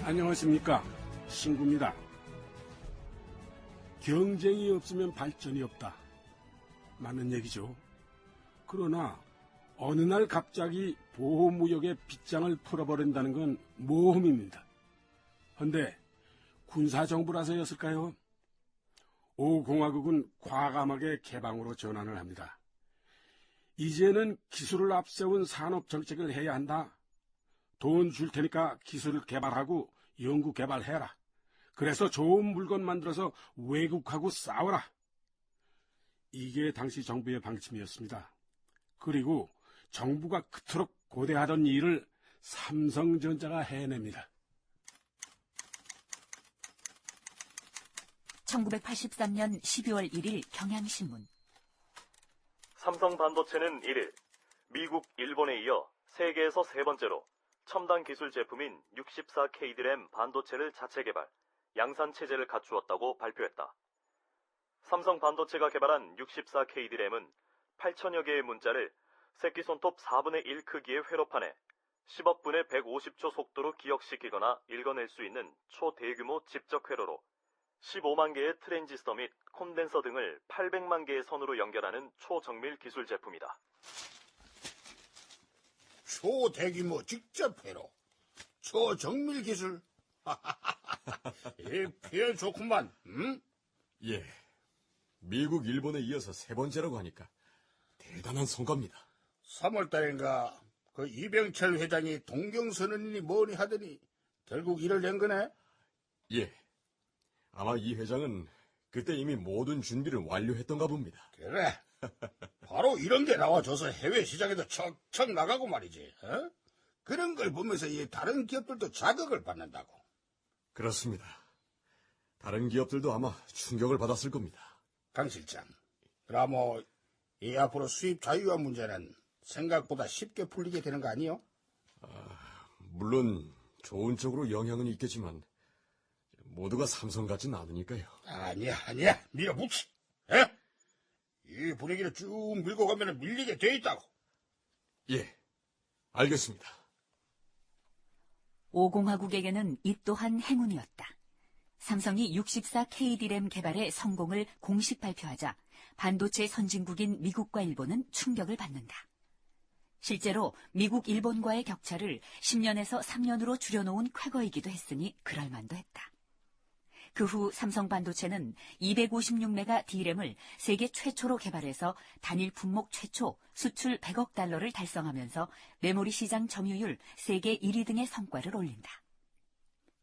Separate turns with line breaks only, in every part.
안녕하십니까, 신구입니다. 경쟁이 없으면 발전이 없다, 맞는 얘기죠. 그러나 어느 날 갑자기 보호무역의 빗장을 풀어버린다는 건 모험입니다. 헌데 군사정부라서였을까요? 5공화국은 과감하게 개방으로 전환을 합니다. 이제는 기술을 앞세운 산업정책을 해야 한다. 돈 줄 테니까 기술을 개발하고 연구 개발해라. 그래서 좋은 물건 만들어서 외국하고 싸워라. 이게 당시 정부의 방침이었습니다. 그리고 정부가 그토록 고대하던 일을 삼성전자가 해냅니다.
1983년 12월 1일 경향신문.
삼성반도체는 1일 미국, 일본에 이어 세계에서 세 번째로 첨단 기술 제품인 64K DRAM 반도체를 자체 개발, 양산 체제를 갖추었다고 발표했다. 삼성 반도체가 개발한 64K DRAM은 8천여 개의 문자를 새끼손톱 4분의 1 크기의 회로판에 10억 분의 150초 속도로 기억시키거나 읽어낼 수 있는 초대규모 집적 회로로 15만 개의 트랜지스터 및 콘덴서 등을 800만 개의 선으로 연결하는 초정밀 기술 제품이다.
초대규모 직접 회로, 초정밀 기술. 이 표현 좋구만. 응?
예, 미국, 일본에 이어서 세 번째라고 하니까 대단한 성과입니다.
3월달인가 그 이병철 회장이 동경선언이니 뭐니 하더니 결국 일을 낸 거네?
예, 아마 이 회장은 그때 이미 모든 준비를 완료했던가 봅니다.
그래. 바로 이런 게 나와줘서 해외 시장에도 척척 나가고 말이지. 어? 그런 걸 보면서 이 다른 기업들도 자극을 받는다고.
그렇습니다. 다른 기업들도 아마 충격을 받았을 겁니다.
강 실장, 그럼 이 앞으로 수입 자유화 문제는 생각보다 쉽게 풀리게 되는 거 아니요?
물론 좋은 쪽으로 영향은 있겠지만 모두가 삼성 같진 않으니까요.
아니야. 밀어붙이. 에? 이 분위기를 쭉 밀고 가면 밀리게 돼 있다고.
예, 알겠습니다.
5공화국에게는 이 또한 행운이었다. 삼성이 64K DRAM 개발의 성공을 공식 발표하자 반도체 선진국인 미국과 일본은 충격을 받는다. 실제로 미국, 일본과의 격차를 10년에서 3년으로 줄여놓은 쾌거이기도 했으니 그럴만도 했다. 그 후 삼성 반도체는 256메가 D램을 세계 최초로 개발해서 단일 품목 최초 수출 100억 달러를 달성하면서 메모리 시장 점유율 세계 1위 등의 성과를 올린다.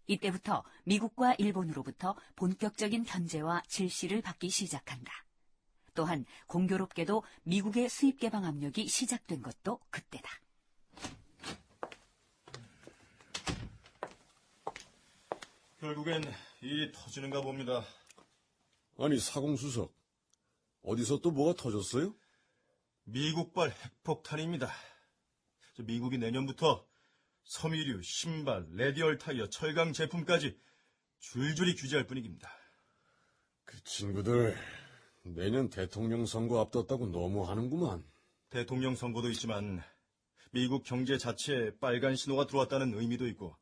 이때부터 미국과 일본으로부터 본격적인 견제와 질시를 받기 시작한다. 또한 공교롭게도 미국의 수입 개방 압력이 시작된 것도 그때다.
결국엔 일이 터지는가 봅니다.
아니, 사공수석, 어디서 또 뭐가 터졌어요?
미국발 핵폭탄입니다. 미국이 내년부터 섬유류, 신발, 레디얼 타이어, 철강 제품까지 줄줄이 규제할 분위기입니다.
그 친구들 내년 대통령 선거 앞뒀다고 너무 하는구만.
대통령 선거도 있지만 미국 경제 자체에 빨간 신호가 들어왔다는 의미도 있고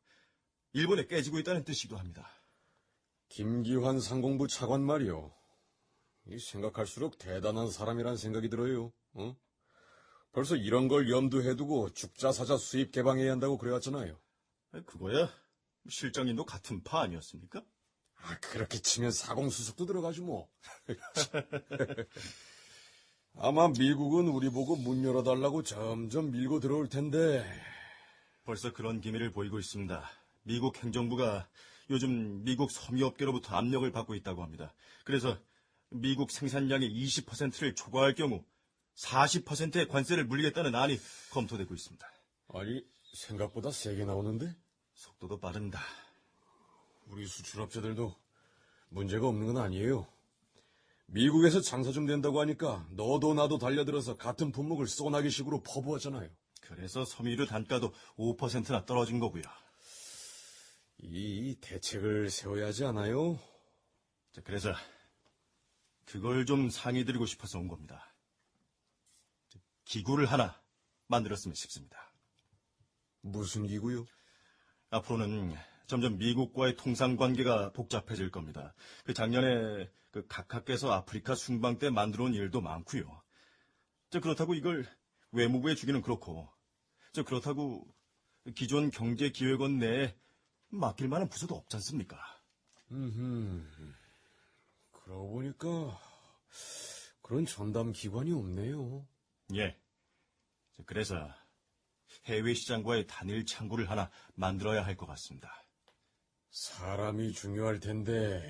일본에 깨지고 있다는 뜻이기도 합니다.
김기환 상공부 차관 말이요. 생각할수록 대단한 사람이란 생각이 들어요. 어? 벌써 이런 걸 염두에 두고 죽자사자 수입 개방해야 한다고 그래왔잖아요.
그거야 실장님도 같은 파 아니었습니까?
그렇게 치면 사공수석도 들어가지 뭐. 아마 미국은 우리 보고 문 열어달라고 점점 밀고 들어올 텐데.
벌써 그런 기미를 보이고 있습니다. 미국 행정부가 요즘 미국 섬유업계로부터 압력을 받고 있다고 합니다. 그래서 미국 생산량의 20%를 초과할 경우 40%의 관세를 물리겠다는 안이 검토되고 있습니다.
아니, 생각보다 세게 나오는데?
속도도 빠릅니다.
우리 수출업체들도 문제가 없는 건 아니에요. 미국에서 장사 좀 된다고 하니까 너도 나도 달려들어서 같은 품목을 소나기식으로 퍼부었잖아요.
그래서 섬유류 단가도 5%나 떨어진 거고요.
이 대책을 세워야 하지 않아요?
그래서 그걸 좀 상의드리고 싶어서 온 겁니다. 기구를 하나 만들었으면 싶습니다.
무슨 기구요?
앞으로는 점점 미국과의 통상 관계가 복잡해질 겁니다. 작년에 각하께서 아프리카 순방 때 만들어 온 일도 많고요. 그렇다고 이걸 외무부에 주기는 그렇고, 그렇다고 기존 경제기획원 내에 맡길 만한 부서도 없지 않습니까?
그러고 보니까 그런 전담 기관이 없네요.
예. 그래서 해외 시장과의 단일 창구를 하나 만들어야 할 것 같습니다.
사람이 중요할 텐데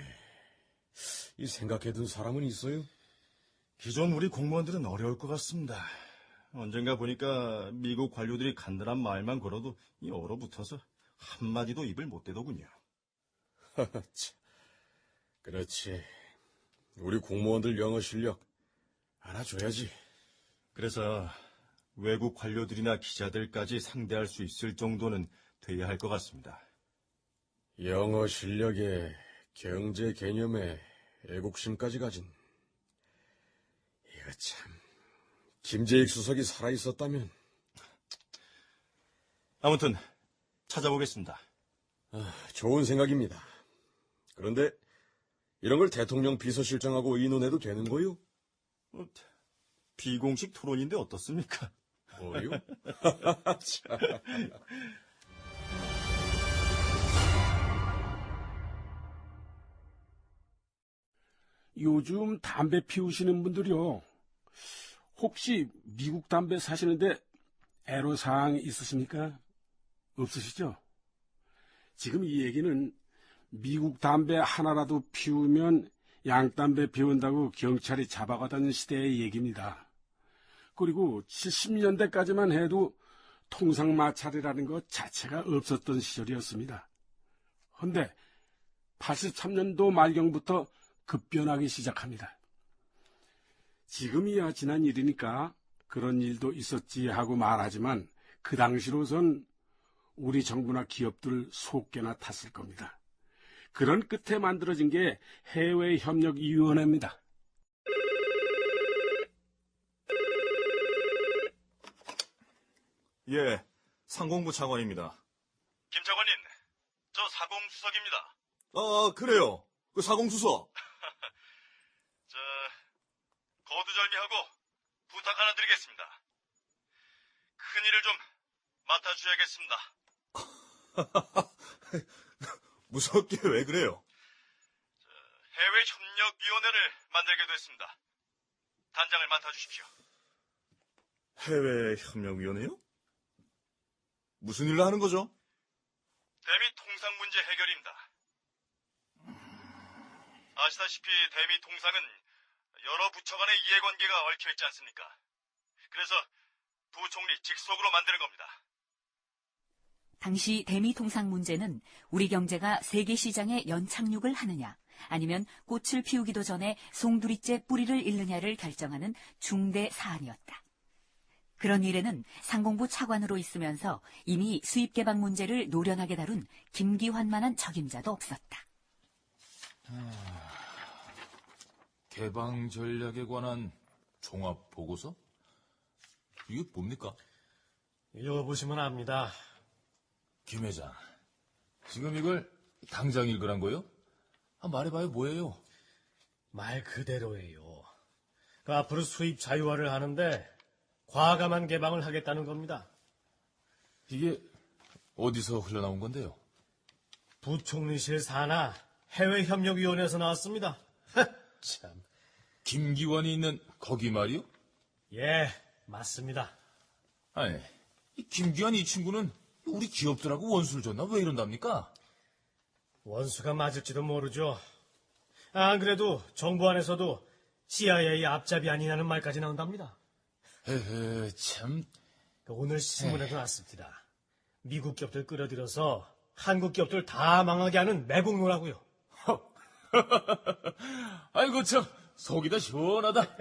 이 생각해둔 사람은 있어요?
기존 우리 공무원들은 어려울 것 같습니다. 언젠가 보니까 미국 관료들이 간단한 말만 걸어도 얼어붙어서 한마디도 입을 못 대더군요.
그렇지. 우리 공무원들 영어 실력 알아줘야지.
그래서 외국 관료들이나 기자들까지 상대할 수 있을 정도는 돼야 할 것 같습니다.
영어 실력에 경제 개념에 애국심까지 가진 이거 참 김재익 수석이 살아있었다면.
아무튼 찾아보겠습니다.
좋은 생각입니다. 그런데 이런 걸 대통령 비서실장하고 의논해도 되는 거요?
비공식 토론인데 어떻습니까?
뭐요?
요즘 담배 피우시는 분들이요. 혹시 미국 담배 사시는데 애로사항 있으십니까? 없으시죠? 지금 이 얘기는 미국 담배 하나라도 피우면 양담배 피운다고 경찰이 잡아가던 시대의 얘기입니다. 그리고 70년대까지만 해도 통상마찰이라는 것 자체가 없었던 시절이었습니다. 헌데 83년도 말경부터 급변하기 시작합니다. 지금이야 지난 일이니까 그런 일도 있었지 하고 말하지만 그 당시로선 우리 정부나 기업들 속개나 탔을 겁니다. 그런 끝에 만들어진 게 해외협력위원회입니다.
예, 상공부 차관입니다. 김 차관님, 저 사공수석입니다. 그래요. 그 사공수석. 거두절미하고 부탁 하나 드리겠습니다. 큰일을 좀 맡아주셔야겠습니다. 무섭게 왜 그래요? 해외협력위원회를 만들게 됐습니다. 단장을 맡아주십시오. 해외협력위원회요? 무슨 일을 하는 거죠? 대미 통상 문제 해결입니다. 아시다시피 대미 통상은 여러 부처 간의 이해관계가 얽혀있지 않습니까? 그래서 부총리 직속으로 만드는 겁니다.
당시 대미 통상 문제는 우리 경제가 세계 시장에 연착륙을 하느냐, 아니면 꽃을 피우기도 전에 송두리째 뿌리를 잃느냐를 결정하는 중대 사안이었다. 그런 일에는 상공부 차관으로 있으면서 이미 수입 개방 문제를 노련하게 다룬 김기환만한 적임자도 없었다.
개방 전략에 관한 종합 보고서? 이게 뭡니까?
읽어보시면 압니다.
김 회장, 지금 이걸 당장 읽으란 거요? 말해봐요, 뭐예요?
말 그대로예요. 앞으로 수입 자유화를 하는데 과감한 개방을 하겠다는 겁니다.
이게 어디서 흘러나온 건데요?
부총리실 산하 해외협력위원회에서 나왔습니다. 참.
김기환이 있는 거기 말이요?
예, 맞습니다.
아니, 이 김기환 이 친구는 우리 기업들하고 원수를 줬나? 왜 이런답니까?
원수가 맞을지도 모르죠. 안 그래도 정부 안에서도 CIA 앞잡이 아니냐는 말까지 나온답니다.
헤헤, 참.
오늘 신문에도 났습니다. 미국 기업들 끌어들여서 한국 기업들 다 망하게 하는 매국노라고요.
아이고, 참, 속이 다 시원하다.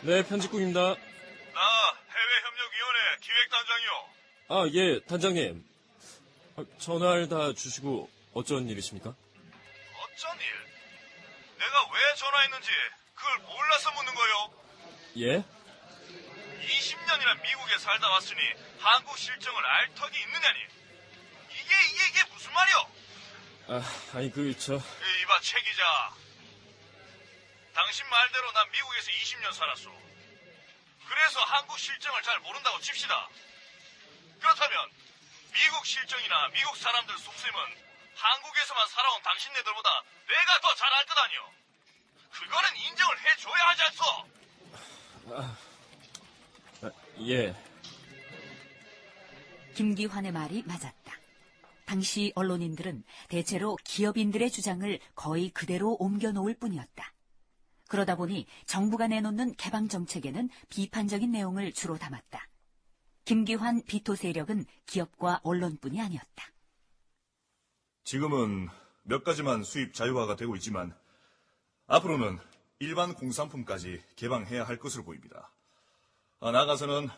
네, 편집국입니다.
해외협력위원회 기획단장이요.
예, 단장님. 전화를 다 주시고 어쩐 일이십니까?
어쩐 일? 내가 왜 전화했는지 그걸 몰라서 묻는 거요.
예?
20년이나 미국에 살다 왔으니 한국 실정을 알 턱이 있느냐니. 이게 무슨 말이오?
아니,
이봐, 최 기자. 당신 말대로 난 미국에서 20년 살았어. 그래서 한국 실정을 잘 모른다고 칩시다. 그렇다면 미국 실정이나 미국 사람들 속셈은 한국에서만 살아온 당신네들보다 내가 더 잘 알 듯 아니오. 그거는 인정을 해줘야 하지 않소?
예.
김기환의 말이 맞았다. 당시 언론인들은 대체로 기업인들의 주장을 거의 그대로 옮겨놓을 뿐이었다. 그러다 보니 정부가 내놓는 개방 정책에는 비판적인 내용을 주로 담았다. 김기환 비토 세력은 기업과 언론뿐이 아니었다.
지금은 몇 가지만 수입 자유화가 되고 있지만 앞으로는 일반 공산품까지 개방해야 할 것으로 보입니다. 나아가서는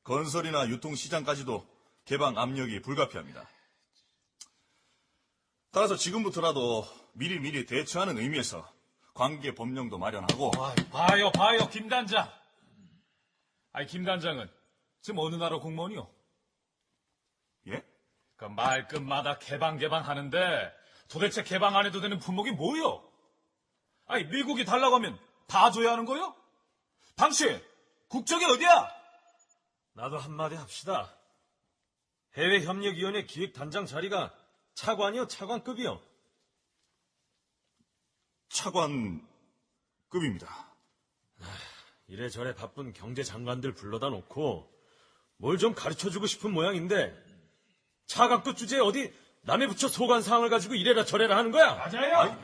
건설이나 유통시장까지도 개방 압력이 불가피합니다. 따라서 지금부터라도 미리 대처하는 의미에서 관계 법령도 마련하고.
봐요, 김 단장. 김 단장은 지금 어느 나라 공무원이요?
예?
그 말끝마다 개방 하는데 도대체 개방 안 해도 되는 품목이 뭐요? 미국이 달라고 하면 다 줘야 하는 거요? 당신 국적이 어디야?
나도 한마디 합시다. 해외협력위원회 기획단장 자리가 차관이요, 차관급이요.
차관급입니다.
이래저래 바쁜 경제장관들 불러다 놓고 뭘 좀 가르쳐주고 싶은 모양인데 차관급 주제에 어디 남의 부처 소관사항을 가지고 이래라 저래라 하는 거야?
맞아요.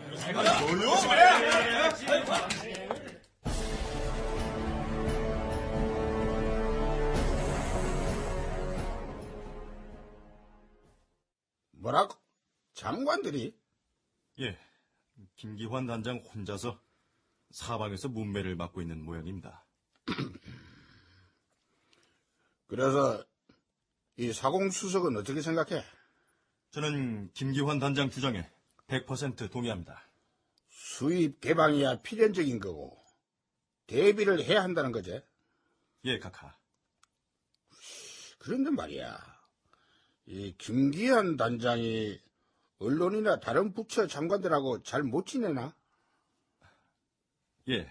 뭐라고? 장관들이?
예, 김기환 단장 혼자서 사방에서 문매를 맡고 있는 모양입니다.
그래서 이 사공수석은 어떻게 생각해?
저는 김기환 단장 주장에 100% 동의합니다.
수입 개방이야 필연적인 거고 대비를 해야 한다는 거지.
예, 카카.
그런데 말이야, 이 김기환 단장이 언론이나 다른 부처 장관들하고 잘 못 지내나?
예,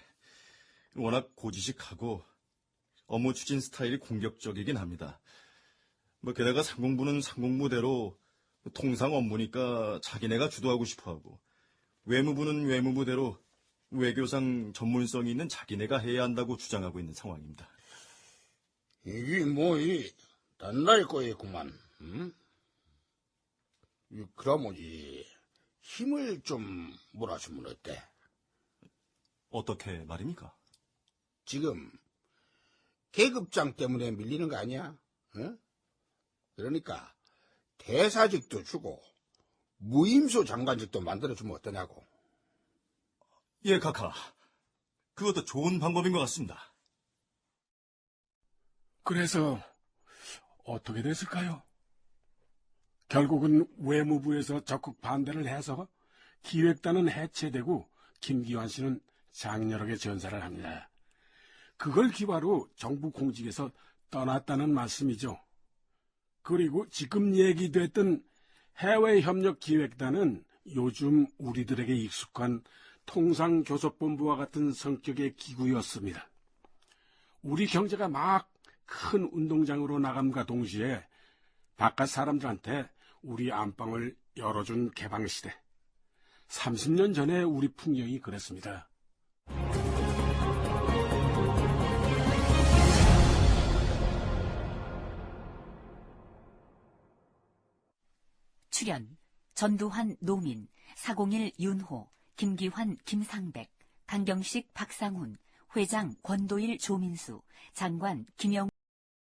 워낙 고지식하고 업무 추진 스타일이 공격적이긴 합니다. 게다가 상공부는 상공부대로 통상 업무니까 자기네가 주도하고 싶어하고, 외무부는 외무부대로 외교상 전문성이 있는 자기네가 해야 한다고 주장하고 있는 상황입니다.
이게 단날 거였구만. 응? 그러면 힘을 좀 몰아주면 어때?
어떻게 말입니까?
지금 계급장 때문에 밀리는 거 아니야? 응? 그러니까 대사직도 주고 무임소 장관직도 만들어주면 어떠냐고.
예, 카카. 그것도 좋은 방법인 것 같습니다.
그래서 어떻게 됐을까요? 결국은 외무부에서 적극 반대를 해서 기획단은 해체되고 김기환 씨는 장렬하게 전사를 합니다. 그걸 기화로 정부 공직에서 떠났다는 말씀이죠. 그리고 지금 얘기됐던 해외협력기획단은 요즘 우리들에게 익숙한 통상교섭본부와 같은 성격의 기구였습니다. 우리 경제가 막 큰 운동장으로 나감과 동시에 바깥 사람들한테 우리 안방을 열어준 개방시대. 30년 전에 우리 풍경이 그랬습니다.
출연 전두환 노민, 401 윤호, 김기환 김상백, 강경식 박상훈, 회장 권도일 조민수, 장관 김영